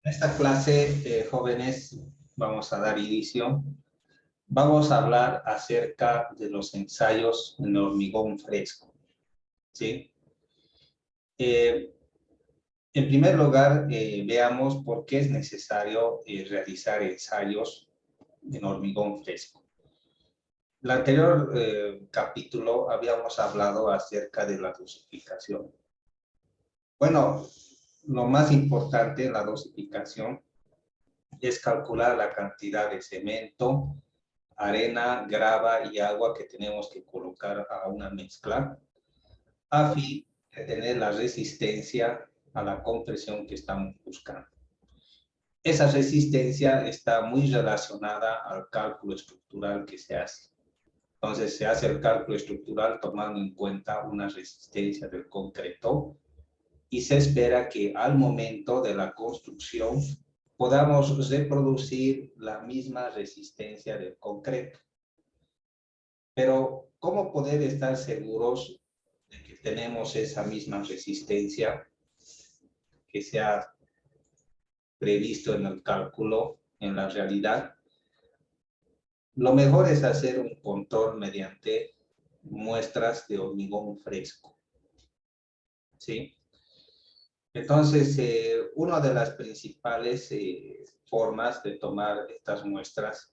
En esta clase, jóvenes, vamos a dar inicio. Vamos a hablar acerca de los ensayos en hormigón fresco, ¿sí? En primer lugar, veamos por qué es necesario realizar ensayos en hormigón fresco. En el anterior capítulo habíamos hablado acerca de la dosificación. Bueno, lo más importante en la dosificación es calcular la cantidad de cemento, arena, grava y agua que tenemos que colocar a una mezcla a fin de tener la resistencia a la compresión que estamos buscando. Esa resistencia está muy relacionada al cálculo estructural que se hace. Entonces se hace el cálculo estructural tomando en cuenta una resistencia del concreto y se espera que al momento de la construcción podamos reproducir la misma resistencia del concreto. Pero, ¿cómo poder estar seguros de que tenemos esa misma resistencia que se ha previsto en el cálculo, en la realidad? Lo mejor es hacer un control mediante muestras de hormigón fresco, ¿sí? Entonces, una de las principales formas de tomar estas muestras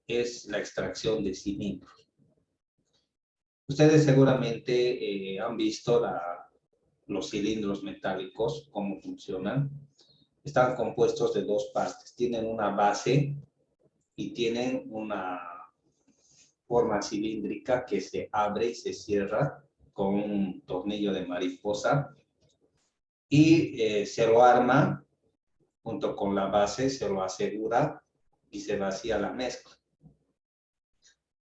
es la extracción de cilindros. Ustedes seguramente han visto los cilindros metálicos, cómo funcionan. Están compuestos de dos partes. Tienen una base y tienen una forma cilíndrica que se abre y se cierra con un tornillo de mariposa. Y se lo arma junto con la base, se lo asegura y se vacía la mezcla.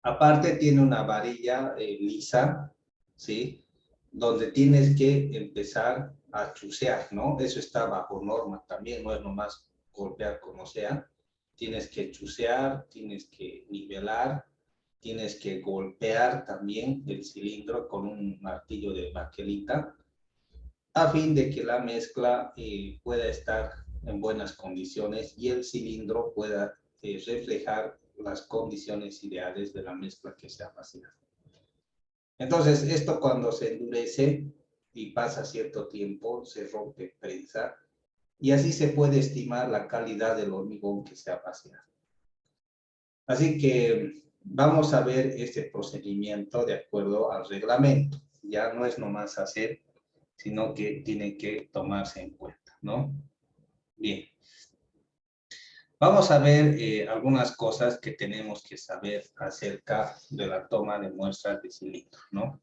Aparte tiene una varilla lisa, ¿sí? Donde tienes que empezar a chusear, ¿no? Eso está bajo norma también, no es nomás golpear como sea. Tienes que chusear, tienes que nivelar, tienes que golpear también el cilindro con un martillo de baquelita a fin de que la mezcla pueda estar en buenas condiciones y el cilindro pueda reflejar las condiciones ideales de la mezcla que se ha vaciado. Entonces, esto cuando se endurece y pasa cierto tiempo, se rompe prensa y así se puede estimar la calidad del hormigón que se ha vaciado. Así que vamos a ver este procedimiento de acuerdo al reglamento. Ya no es nomás hacer, sino que tiene que tomarse en cuenta, ¿no? Bien. Vamos a ver algunas cosas que tenemos que saber acerca de la toma de muestras de cilindros, ¿no?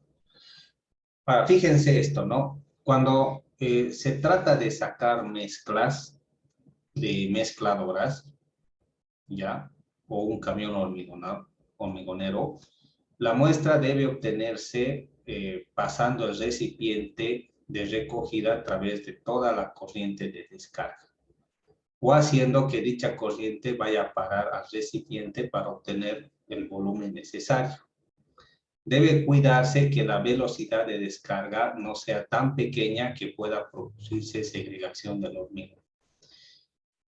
Fíjense esto, ¿no? Cuando se trata de sacar mezclas de mezcladoras, ¿ya? O un camión hormigonero, la muestra debe obtenerse pasando el recipiente de recogida a través de toda la corriente de descarga, o haciendo que dicha corriente vaya a parar al recipiente para obtener el volumen necesario. Debe cuidarse que la velocidad de descarga no sea tan pequeña que pueda producirse segregación del hormigón.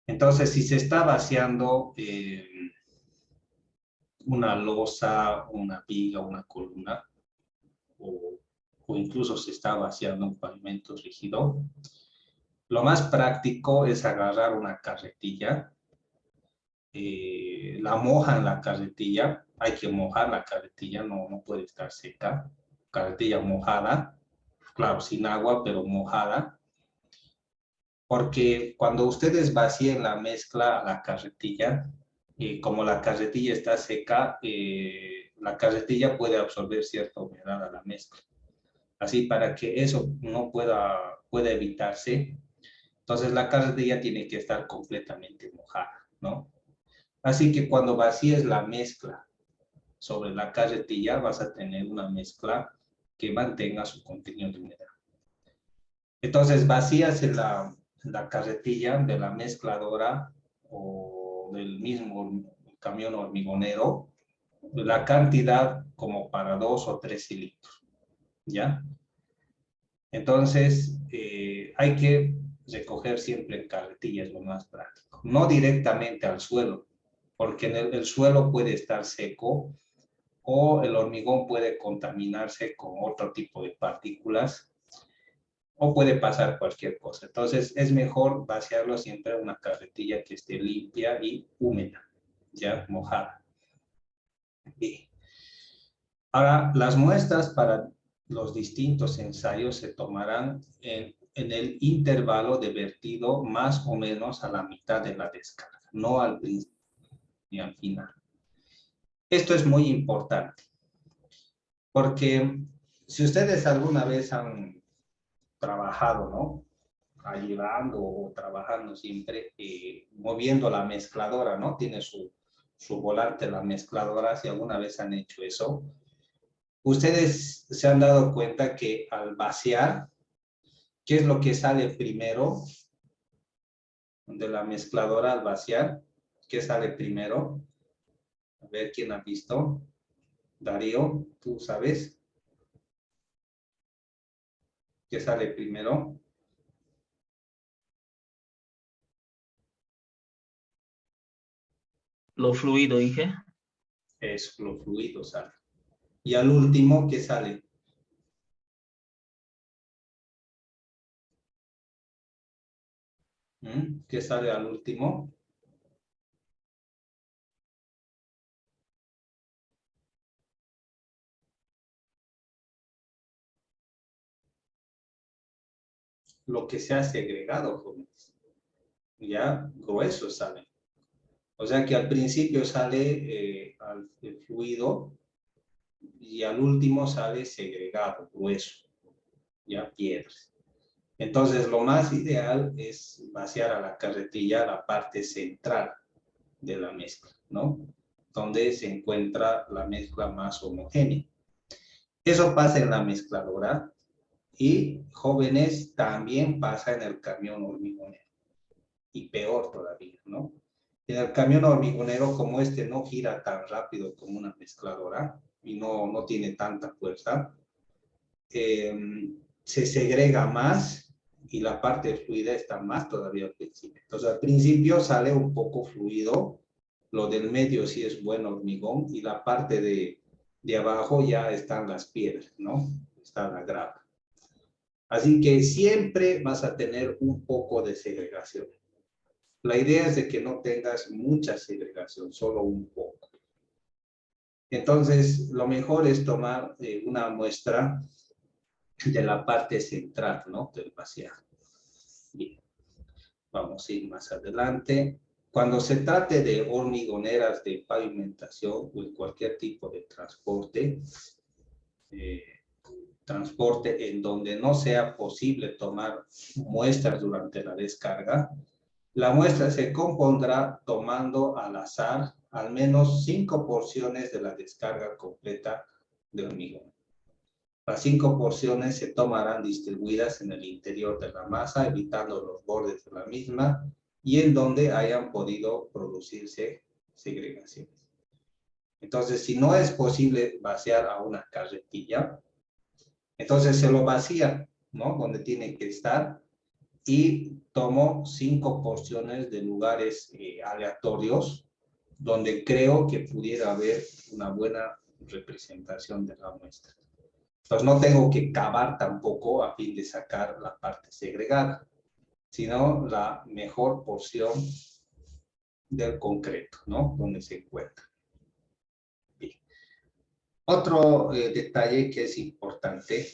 Entonces, si se está vaciando una losa, una viga, una columna, o incluso se está vaciando un pavimento rígido, lo más práctico es agarrar una carretilla, la moja en la carretilla, hay que mojar la carretilla, no puede estar seca, carretilla mojada, claro, sin agua, pero mojada, porque cuando ustedes vacíen la mezcla a la carretilla, como la carretilla está seca, la carretilla puede absorber cierta humedad a la mezcla. Así, para que eso no pueda evitarse, entonces la carretilla tiene que estar completamente mojada, ¿no? Así que cuando vacíes la mezcla sobre la carretilla, vas a tener una mezcla que mantenga su contenido de humedad. Entonces vacías la carretilla de la mezcladora o del mismo camión hormigonero, la cantidad como para 2 o 3 cilindros, ¿ya? Entonces, hay que recoger siempre en carretilla, es lo más práctico. No directamente al suelo, porque en el suelo puede estar seco o el hormigón puede contaminarse con otro tipo de partículas o puede pasar cualquier cosa. Entonces es mejor vaciarlo siempre en una carretilla que esté limpia y húmeda, ya mojada. Bien. Ahora, las muestras para los distintos ensayos se tomarán en el intervalo de vertido más o menos a la mitad de la descarga, no al principio ni al final. Esto es muy importante, porque si ustedes alguna vez han trabajado, ¿no? Ayudando o trabajando siempre, moviendo la mezcladora, ¿no? Tiene su volante la mezcladora, si alguna vez han hecho eso, ustedes se han dado cuenta que al vaciar, ¿qué es lo que sale primero de la mezcladora al vaciar? ¿Qué sale primero? A ver, ¿quién ha visto? Darío, ¿tú sabes qué sale primero? Lo fluido, dije. Es lo fluido sale. Y al último, ¿qué sale? ¿Qué sale al último? Lo que se ha segregado, jóvenes. Ya grueso sale. O sea que al principio sale el fluido y al último sale segregado, grueso, ya piedras. Entonces lo más ideal es vaciar a la carretilla la parte central de la mezcla, ¿no? Donde se encuentra la mezcla más homogénea. Eso pasa en la mezcladora y, jóvenes, también pasa en el camión hormigonero. Y peor todavía, ¿no? En el camión hormigonero, como este no gira tan rápido como una mezcladora y no tiene tanta fuerza, se segrega más y la parte fluida está más todavía al principio. Entonces al principio sale un poco fluido, lo del medio sí es buen hormigón y la parte de abajo ya están las piedras, ¿no? Está la grava. Así que siempre vas a tener un poco de segregación. La idea es de que no tengas mucha segregación, solo un poco. Entonces, lo mejor es tomar una muestra de la parte central, ¿no? Del vaciado. Bien, vamos a ir más adelante. Cuando se trate de hormigoneras de pavimentación o en cualquier tipo de eh, transporte en donde no sea posible tomar muestras durante la descarga, la muestra se compondrá tomando al azar al menos 5 porciones de la descarga completa de hormigón. Las 5 porciones se tomarán distribuidas en el interior de la masa, evitando los bordes de la misma y en donde hayan podido producirse segregaciones. Entonces, si no es posible vaciar a una carretilla, entonces se lo vacía, ¿no? Donde tiene que estar y tomo 5 porciones de lugares aleatorios donde creo que pudiera haber una buena representación de la muestra. Entonces no tengo que cavar tampoco a fin de sacar la parte segregada, sino la mejor porción del concreto, ¿no? Donde se encuentra. Bien. Otro detalle que es importante,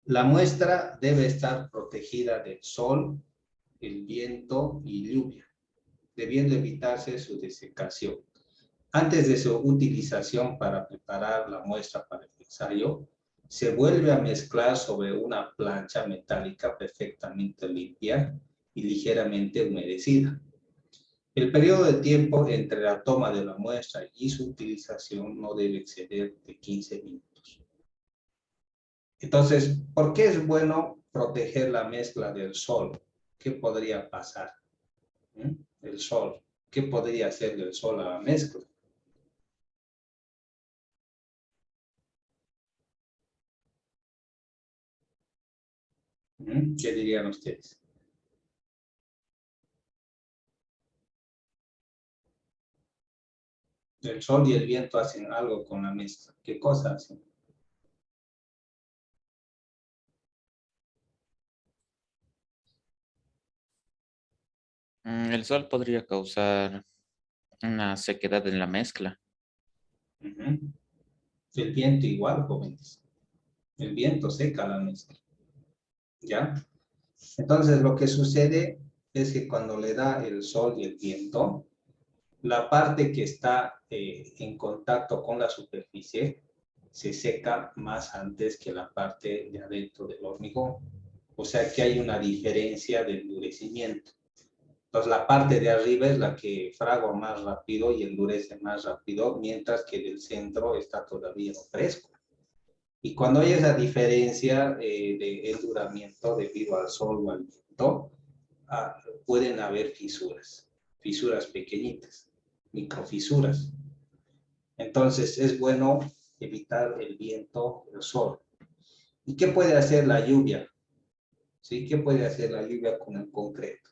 la muestra debe estar protegida del sol, el viento y lluvia, debiendo evitarse su desecación. Antes de su utilización para preparar la muestra para el ensayo, se vuelve a mezclar sobre una plancha metálica perfectamente limpia y ligeramente humedecida. El periodo de tiempo entre la toma de la muestra y su utilización no debe exceder de 15 minutos. Entonces, ¿por qué es bueno proteger la mezcla del sol? ¿Qué podría pasar? El sol. ¿Qué podría hacer del sol a la mezcla? ¿Qué dirían ustedes? El sol y el viento hacen algo con la mezcla. ¿Qué cosa hacen? El sol podría causar una sequedad en la mezcla. El viento igual, jóvenes. El viento seca la mezcla. ¿Ya? Entonces, lo que sucede es que cuando le da el sol y el viento, la parte que está en contacto con la superficie se seca más antes que la parte de adentro del hormigón. O sea que hay una diferencia de endurecimiento. Entonces, la parte de arriba es la que fragua más rápido y endurece más rápido, mientras que del centro está todavía fresco. Y cuando hay esa diferencia de enduramiento debido al sol o al viento, pueden haber fisuras, fisuras pequeñitas, microfisuras. Entonces es bueno evitar el viento, el sol. ¿Y qué puede hacer la lluvia? ¿Sí? ¿Qué puede hacer la lluvia con el concreto?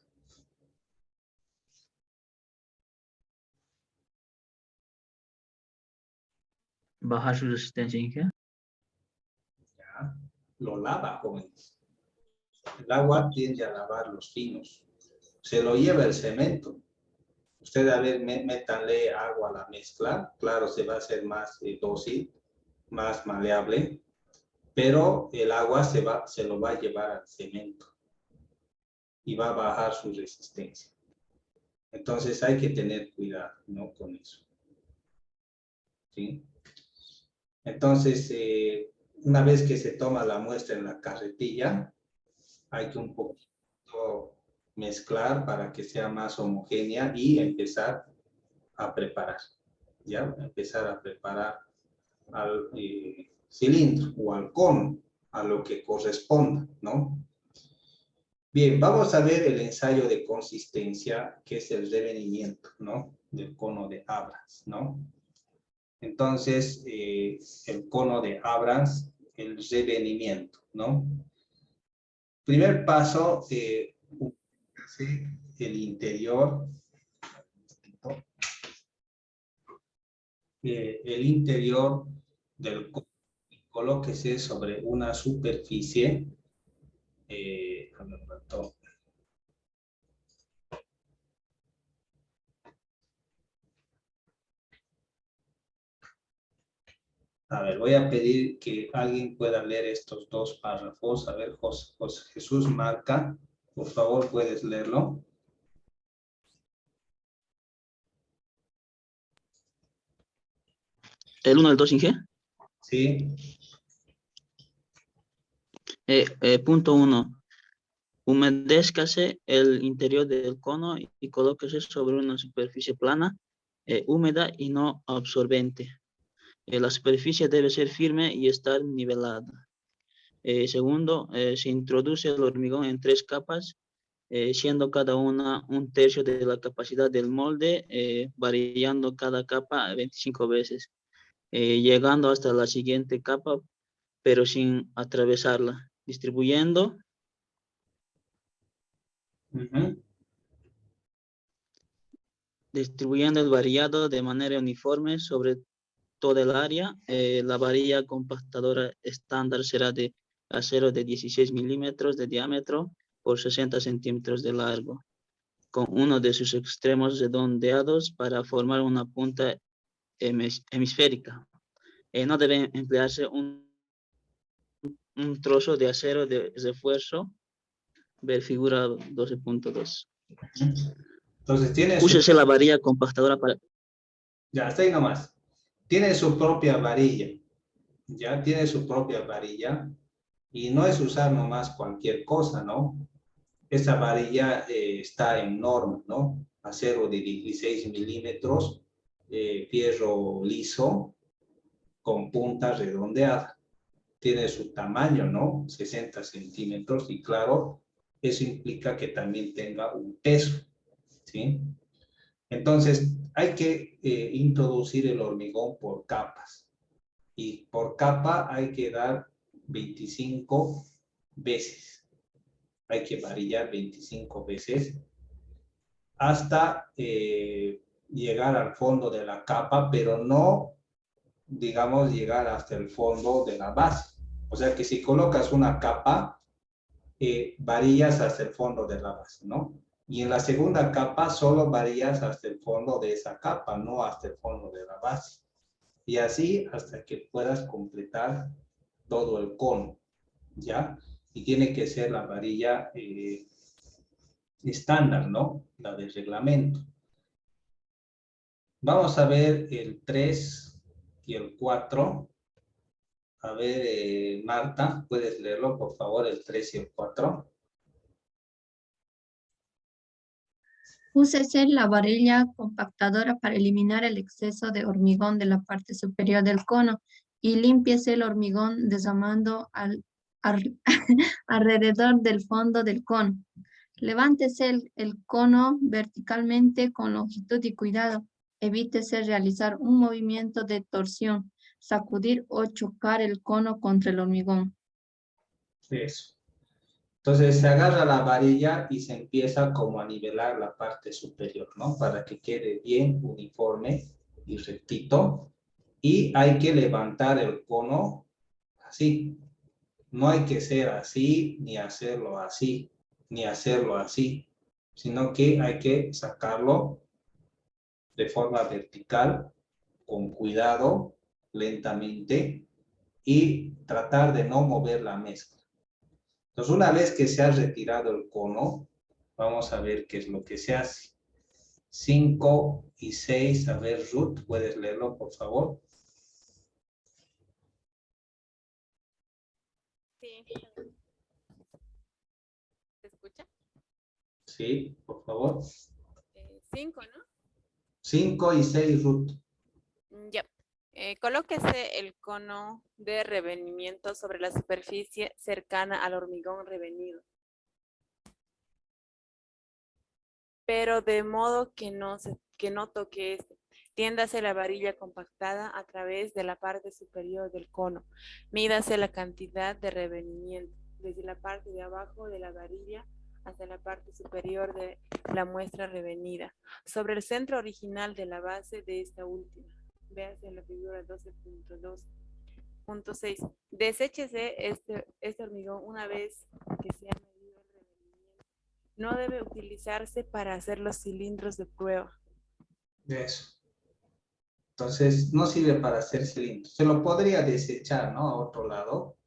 Bajar su resistencia, Inge. ¿Ya? Lo lava, jóvenes. El agua tiende a lavar los finos. Se lo lleva el cemento. Usted, a ver, métanle agua a la mezcla. Claro, se va a hacer más dócil, más maleable, pero el agua se lo va a llevar al cemento y va a bajar su resistencia. Entonces hay que tener cuidado, ¿no? Con eso. ¿Sí? Entonces, una vez que se toma la muestra en la carretilla, hay que un poquito mezclar para que sea más homogénea y empezar a preparar, ¿ya? Empezar a preparar al cilindro o al cono, a lo que corresponda, ¿no? Bien, vamos a ver el ensayo de consistencia, que es el revenimiento, ¿no? Del cono de Abrams, ¿no? Entonces, el cono de Abrams, el revenimiento, ¿no? Primer paso, el interior, del cono, colóquese sobre una superficie, a ver, voy a pedir que alguien pueda leer estos dos párrafos. A ver, José Jesús Marca, por favor, ¿puedes leerlo? El 1 al 2, Inge. Sí. Punto 1. Humedézcase el interior del cono y colóquese sobre una superficie plana, húmeda y no absorbente. La superficie debe ser firme y estar nivelada. Segundo, se introduce el hormigón en 3 capas, siendo cada una 1/3 de la capacidad del molde, variando cada capa 25 veces, llegando hasta la siguiente capa, pero sin atravesarla, distribuyendo el variado de manera uniforme sobre toda el área. La varilla compactadora estándar será de acero de 16 milímetros de diámetro por 60 centímetros de largo, con uno de sus extremos redondeados para formar una punta hemisférica. No debe emplearse un trozo de acero de refuerzo, ver figura 12.2. Entonces tiene Úsese la varilla compactadora para... Ya, está ahí nomás. Tiene su propia varilla, ya tiene su propia varilla y no es usar nomás cualquier cosa, ¿no? Esa varilla está en norma, ¿no? Acero de 16 milímetros, fierro liso con punta redondeada. Tiene su tamaño, ¿no? 60 centímetros y claro, eso implica que también tenga un peso, ¿sí? Entonces, hay que introducir el hormigón por capas. Y por capa hay que dar 25 veces. hay que varillar 25 veces hasta llegar al fondo de la capa, pero no, digamos, llegar hasta el fondo de la base. O sea que si colocas una capa, varillas hasta el fondo de la base, ¿no? Y en la segunda capa solo varillas hasta el fondo de esa capa, no hasta el fondo de la base. Y así hasta que puedas completar todo el cono, ¿ya? Y tiene que ser la varilla estándar, ¿no? La del reglamento. Vamos a ver el 3 y el 4. A ver, Marta, ¿puedes leerlo, por favor, el 3 y el 4? Úsese la varilla compactadora para eliminar el exceso de hormigón de la parte superior del cono y límpiese el hormigón desarmando alrededor del fondo del cono. Levántese el cono verticalmente con longitud y cuidado. Evítese realizar un movimiento de torsión, sacudir o chocar el cono contra el hormigón. Eso. Entonces se agarra la varilla y se empieza como a nivelar la parte superior, ¿no? Para que quede bien uniforme y rectito. Y hay que levantar el cono así. No hay que ser así, ni hacerlo así, ni hacerlo así, sino que hay que sacarlo de forma vertical, con cuidado, lentamente, y tratar de no mover la mezcla. Entonces, una vez que se ha retirado el cono, vamos a ver qué es lo que se hace. 5 y 6, a ver, Ruth, ¿puedes leerlo, por favor? Sí. ¿Se escucha? Sí, por favor. 5, ¿no? 5 y 6, Ruth. Ya. Colóquese el cono de revenimiento sobre la superficie cercana al hormigón revenido, pero de modo que no toque este. Tiéndase la varilla compactada a través de la parte superior del cono. Mídase la cantidad de revenimiento desde la parte de abajo de la varilla hasta la parte superior de la muestra revenida, sobre el centro original de la base de esta última. Véase en la figura 12.2.6. Deséchese este hormigón una vez que se ha medido el revenimiento. No debe utilizarse para hacer los cilindros de prueba. Eso. Entonces, no sirve para hacer cilindros. Se lo podría desechar, ¿no? A otro lado.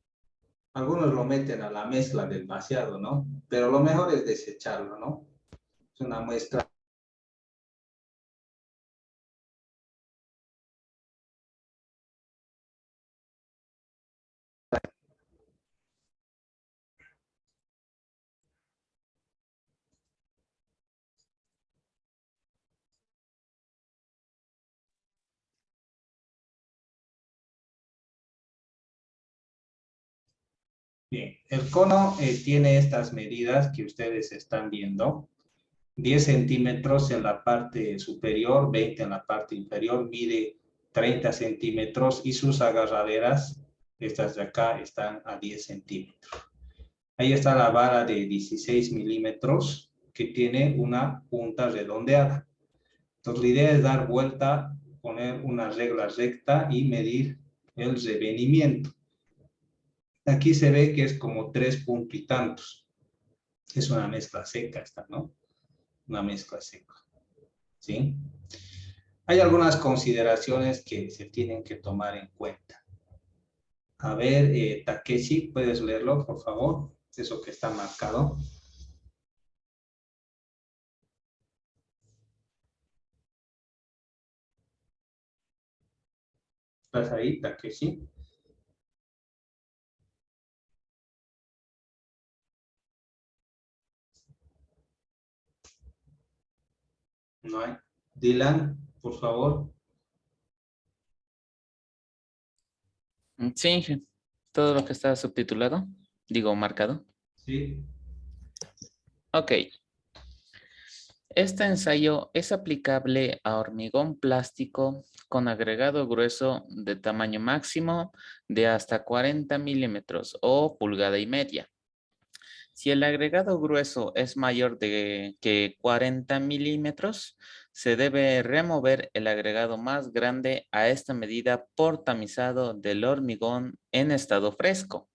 Algunos lo meten a la mezcla del vaciado, ¿no? Pero lo mejor es desecharlo, ¿no? Es una muestra. Bien, el cono tiene estas medidas que ustedes están viendo. 10 centímetros en la parte superior, 20 en la parte inferior, mide 30 centímetros y sus agarraderas, estas de acá, están a 10 centímetros. Ahí está la vara de 16 milímetros que tiene una punta redondeada. Entonces la idea es dar vuelta, poner una regla recta y medir el revenimiento. Aquí se ve que es como 3 puntos y tantos. Es una mezcla seca esta, ¿no? Una mezcla seca. ¿Sí? Hay algunas consideraciones que se tienen que tomar en cuenta. A ver, Takeshi, ¿puedes leerlo, por favor? Eso que está marcado. ¿Estás ahí, Takeshi? No hay. Dylan, por favor. Sí, todo lo que está subtitulado, digo marcado. Sí. Ok. Este ensayo es aplicable a hormigón plástico con agregado grueso de tamaño máximo de hasta 40 milímetros o pulgada y media. Si el agregado grueso es mayor que 40 milímetros, se debe remover el agregado más grande a esta medida por tamizado del hormigón en estado fresco.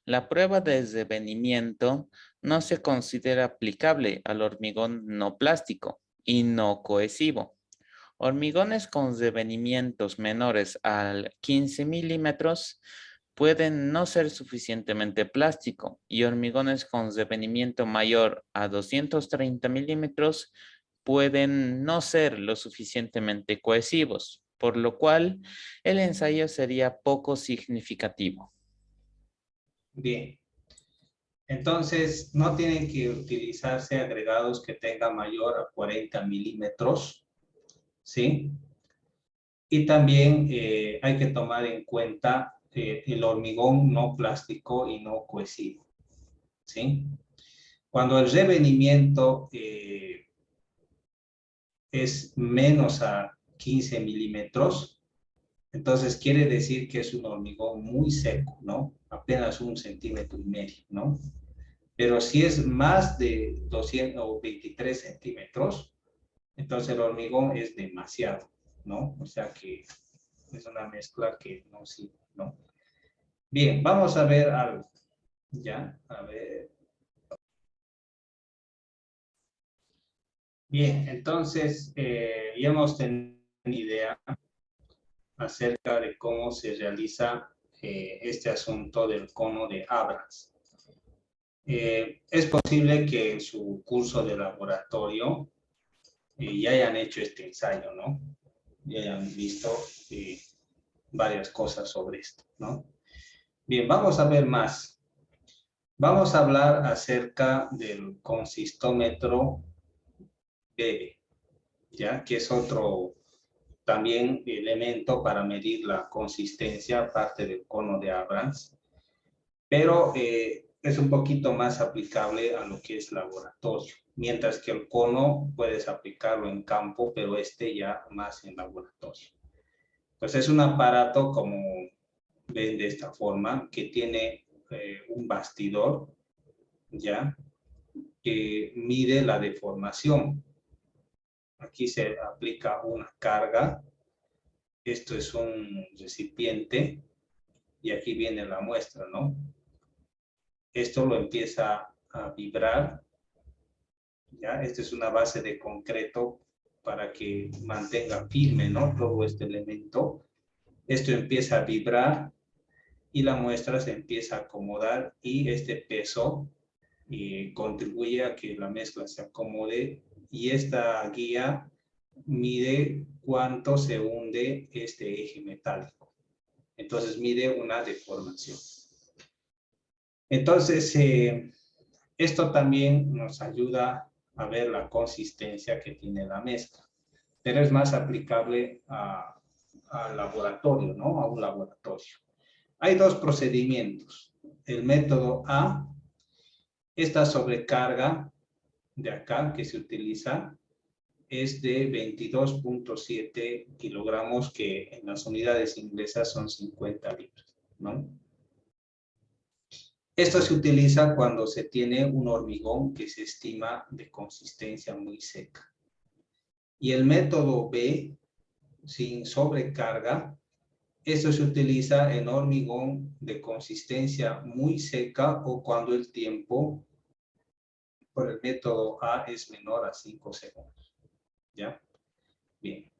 La prueba de desvenimiento no se considera aplicable al hormigón no plástico y no cohesivo. Hormigones con desvenimientos menores a 15 milímetros pueden no ser suficientemente plástico y hormigones con desvenimiento mayor a 230 milímetros pueden no ser lo suficientemente cohesivos, por lo cual el ensayo sería poco significativo. Bien. Entonces, no tienen que utilizarse agregados que tengan mayor a 40 milímetros, ¿sí? Y también hay que tomar en cuenta el hormigón no plástico y no cohesivo, ¿sí? Cuando el revenimiento es menos a 15 milímetros, entonces quiere decir que es un hormigón muy seco, ¿no? Apenas 1,5 centímetros, ¿no? Pero si es más de 223 centímetros, entonces el hormigón es demasiado, ¿no? O sea que es una mezcla que no sirve, ¿no? Bien, vamos a ver algo. Ya, a ver. Bien, entonces ya hemos tenido una idea acerca de cómo se realiza este asunto del cono de Abrams. Es posible que en su curso de laboratorio ya hayan hecho este ensayo, ¿no? Ya hayan visto varias cosas sobre esto, ¿no? Bien, vamos a ver más. Vamos a hablar acerca del consistómetro BB, ¿ya? Que es otro también elemento para medir la consistencia, aparte del cono de Abrams, pero es un poquito más aplicable a lo que es laboratorio, mientras que el cono puedes aplicarlo en campo, pero este ya más en laboratorio. Pues es un aparato, como ven de esta forma, que tiene un bastidor, ¿ya? Que mide la deformación. Aquí se aplica una carga. Esto es un recipiente y aquí viene la muestra, ¿no? Esto lo empieza a vibrar, ¿ya? Esta es una base de concreto para que mantenga firme, ¿no? Todo este elemento. Esto empieza a vibrar y la muestra se empieza a acomodar y este peso contribuye a que la mezcla se acomode y esta guía mide cuánto se hunde este eje metálico. Entonces mide una deformación. Entonces, esto también nos ayuda a ver la consistencia que tiene la mezcla, pero es más aplicable al laboratorio, ¿no? A un laboratorio. Hay dos procedimientos. El método A, esta sobrecarga de acá que se utiliza es de 22.7 kilogramos, que en las unidades inglesas son 50 libras, ¿no? Esto se utiliza cuando se tiene un hormigón que se estima de consistencia muy seca. Y el método B, sin sobrecarga, esto se utiliza en hormigón de consistencia muy seca o cuando el tiempo por el método A es menor a 5 segundos. ¿Ya? Bien.